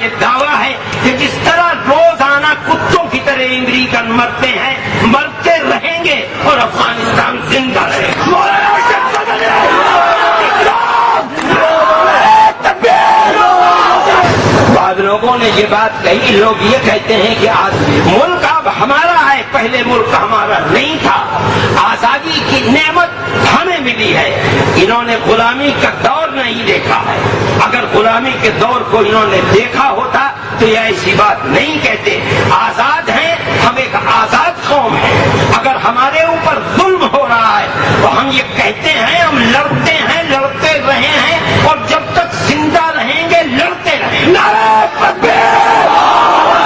یہ دعویٰ ہے کہ جس طرح روزانہ کتوں کی طرح امریکن مرتے ہیں، مرتے رہیں گے اور افغانستان زندہ رہے گا۔ بعض لوگوں نے یہ بات کہی، لوگ یہ کہتے ہیں کہ آج ملک اب ہمارا ہے، پہلے ملک ہمارا نہیں تھا، آزادی کی نعمت ہمیں ملی ہے، انہوں نے غلامی کا دور نہیں دیکھا ہے۔ اگر غلامی کے دور کو انہوں نے دیکھا ہوتا تو یہ ایسی بات نہیں کہتے۔ آزاد ہیں، ہم ایک آزاد قوم ہے، اگر ہمارے اوپر ظلم ہو رہا ہے تو ہم یہ کہتے ہیں، ہم لڑتے ہیں، لڑتے رہے ہیں اور جب تک زندہ رہیں گے لڑتے رہیں گے۔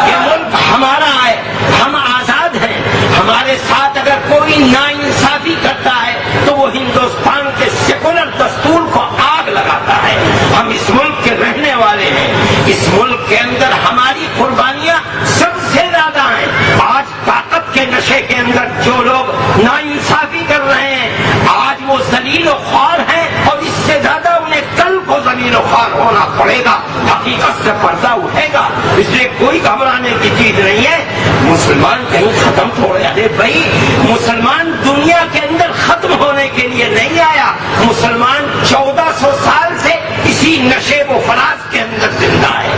یہ ملک ہمارا ہے، ہم آزاد ہیں، ہمارے ساتھ اگر کوئی ناانصافی کرتا ہے تو وہ ہندوستان کے سیکولر دستور کو آگ لگاتا ہے۔ ہم اس ملک کے رہنے والے ہیں، اس ملک کے اندر ہماری قربانیاں سب سے زیادہ ہیں۔ آج طاقت کے نشے کے اندر جو لوگ ناانصافی کر رہے ہیں آج وہ ذلیل و خوار ہیں اور اس سے زیادہ انہیں کل کو ذلیل و خوار ہونا پڑے گا، حقیقت سے پردہ اٹھے گا۔ اس لیے کوئی گھبرانے کی چیز نہیں ہے۔ مسلمان کہیں ختم تھوڑے، ارے بھائی مسلمان دنیا کے اندر ختم ہونے کے لیے نہیں آیا، مسلمان 1400 سال سے اسی نشیب و فراز کے اندر زندہ ہے۔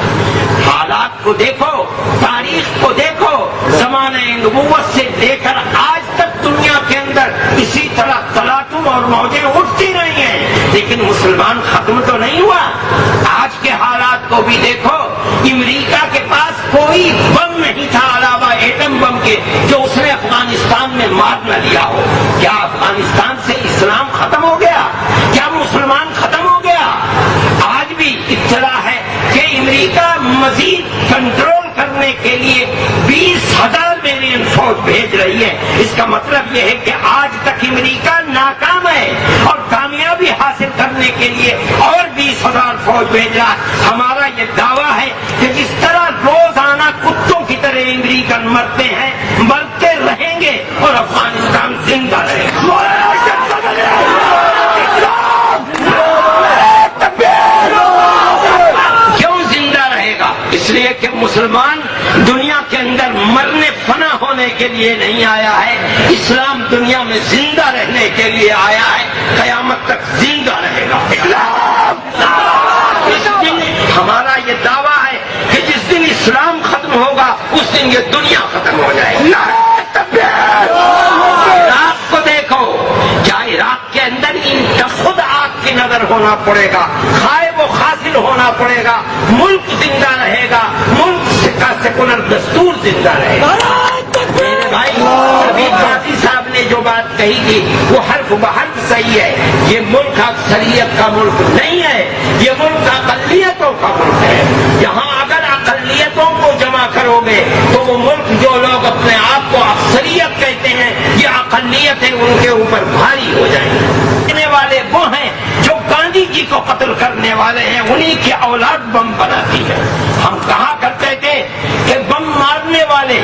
حالات کو دیکھو، تاریخ کو دیکھو، زمانہ نبوت سے لے کر آج تک دنیا کے اندر اسی طرح تلاطم اور موجیں اٹھتی رہی ہیں، لیکن مسلمان ختم تو نہیں ہوا۔ آج کے حالات کو بھی دیکھو، امریکہ کے پاس کوئی بم نہیں تھا علاوہ ایٹم بم کے جو اس نے افغانستان میں مار نہ لیا ہو۔ کیا افغانستان سے اسلام ختم ہو گیا؟ کیا مسلمان ختم ہو گیا؟ آج بھی اطلاع ہے کہ امریکہ مزید کنٹرول کرنے کے لیے 20,000 ملین فوج بھیج رہی ہے۔ اس کا مطلب یہ ہے کہ آج تک امریکہ ناکام ہے اور کامیابی حاصل کرنے کے لیے اور 20,000 فوج بھیج رہا ہے۔ ہمارا یہ دعویٰ ہے کہ جس طرح روزانہ کتوں کی طرح امریکن مرتے ہیں، مرتے رہیں گے اور افغانستان زندہ رہے گا۔ اس لیے کہ مسلمان دنیا کے اندر مرنے فنا ہونے کے لیے نہیں آیا ہے، اسلام دنیا میں زندہ رہنے کے لیے آیا ہے، قیامت تک زندہ رہے گا۔ اس دن ہمارا یہ دعویٰ ہے کہ جس دن اسلام ختم ہوگا اس دن یہ دنیا ختم ہو جائے گی۔ عراق کو دیکھو، کیا عراق کے اندر خود آگ کی نظر ہونا پڑے گا، خائب و خاصل ہونا پڑے گا، ملک زندہ رہے گا، ملک کا سیکولر دستور زندہ رہے گا۔ میرے بھائی ابھی قاضی صاحب نے جو بات کہی تھی وہ حرف بحرف صحیح ہے۔ یہ ملک اکثریت کا ملک نہیں ہے، یہ ملک اقلیتوں کا ملک ہے۔ یہاں اگر اقلیتوں کو جمع کرو گے تو وہ ملک جو لوگ اپنے آپ کو اکثریت کہتے ہیں یہ اقلیتیں ان کے اوپر بھاری ہو جائیں گے۔ والے وہ ہیں جو گاندھی جی کو قتل کرنے والے ہیں، انہی کی اولاد بم بناتی ہے۔ ہم کہا کرتے تھے کہ بم مارنے والے،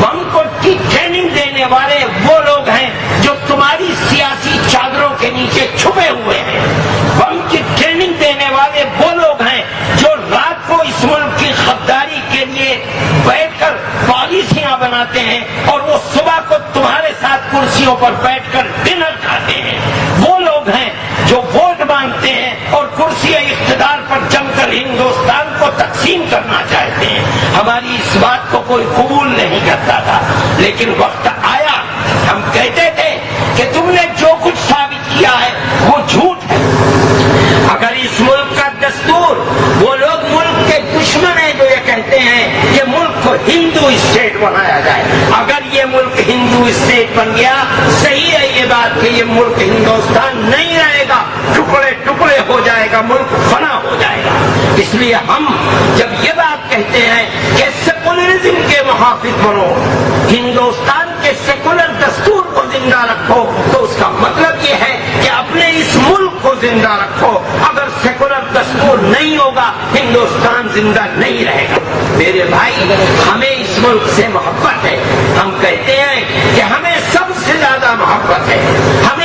بم کو کی ٹریننگ دینے والے وہ لوگ ہیں جو تمہاری سیاسی چادروں کے نیچے چھپے ہوئے ہیں۔ بم کی ٹریننگ دینے والے وہ لوگ ہیں جو رات کو اس ملک کی غداری کے لیے بیٹھ کر پالیسیاں بناتے ہیں اور وہ صبح کو تمہارے ساتھ کرسیوں پر بیٹھ کر ڈنر کھاتے ہیں۔ وہ لوگ ہیں جو ووٹ مانگتے ہیں اور کرسی اقتدار پر جم کر ہندوستان کو تقسیم کرنا چاہتے ہیں۔ ہماری اس بات کو کوئی قبول نہیں کرتا تھا، لیکن وقت آیا ہم کہتے تھے کہ تم نے جو کچھ ثابت کیا ہے وہ جھوٹ ہے۔ اگر اس ملک کا دستور، وہ لوگ ملک کے دشمن ہیں جو یہ کہتے ہیں کہ ملک کو ہندو اسٹیٹ بنایا جائے، اگر یہ ملک ہندو اسٹیٹ بن گیا، صحیح ہے یہ بات کہ یہ ملک ہندوستان نہیں رہے گا، ٹکڑے ٹکڑے ہو جائے گا، ملک فنا ہو جائے گا۔ اس لیے ہم جب یہ بات کہتے ہیں کہ سیکولرزم کے محافظ بنو، ہندوستان کے سیکولر دستور کو زندہ رکھو، تو اس کا مطلب یہ ہے کہ اپنے اس ملک کو زندہ رکھو۔ اگر سیکولر دستور نہیں ہوگا ہندوستان زندہ نہیں رہے گا۔ میرے بھائی ہمیں اس ملک سے محبت ہے، ہم کہتے ہیں کہ ہمیں سب سے زیادہ محبت ہے، ہمیں